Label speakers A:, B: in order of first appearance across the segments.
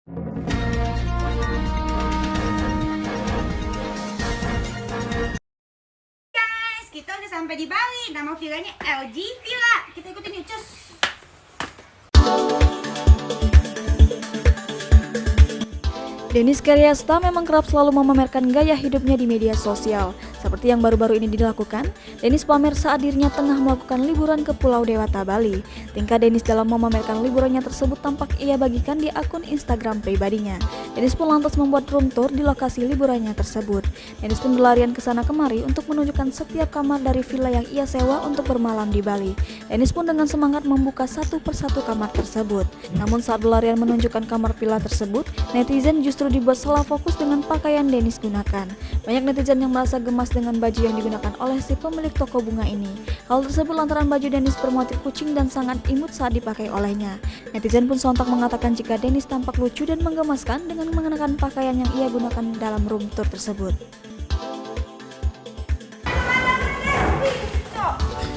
A: Guys, kita udah sampai di Bali. Nama villanya LG Villa. Kita ikutin yuk, cus.
B: Dennis Karyasta memang kerap selalu memamerkan gaya hidupnya di media sosial. Seperti yang baru-baru ini dilakukan, Dennis pamer saat dirinya tengah melakukan liburan ke Pulau Dewata, Bali. Tingkah Dennis dalam memamerkan liburannya tersebut tampak ia bagikan di akun Instagram pribadinya. Dennis pun lantas membuat room tour di lokasi liburannya tersebut. Dennis pun berlarian ke sana kemari untuk menunjukkan setiap kamar dari villa yang ia sewa untuk bermalam di Bali. Dennis pun dengan semangat membuka satu persatu kamar tersebut. Namun saat berlarian menunjukkan kamar villa tersebut, netizen justru dibuat salah fokus dengan pakaian Dennis gunakan. Banyak netizen yang merasa gemas dengan baju yang digunakan oleh si pemilik toko bunga ini. Hal tersebut lantaran baju Dennis bermotif kucing dan sangat imut saat dipakai olehnya. Netizen pun sontak mengatakan jika Dennis tampak lucu dan menggemaskan dengan mengenakan pakaian yang ia gunakan dalam room tour tersebut.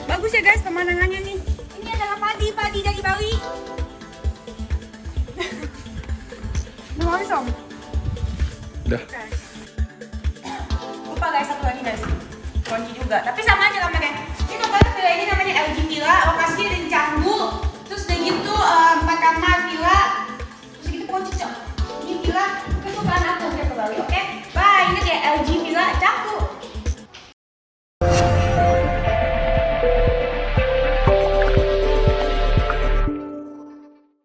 A: Bagus ya guys pemandangannya nih. Ini adalah padi dari Bali. Udah mau habis om?
C: Udah.
A: Lupa guys, satu lagi guys. Kunci juga, tapi sama aja kamarnya. Ini totalnya villa ini namanya LG Villa. Lokasinya di Canggu. Terus udah gitu 4 kamar villa. Terus gitu kunci cok. Ini villa kesukaan aku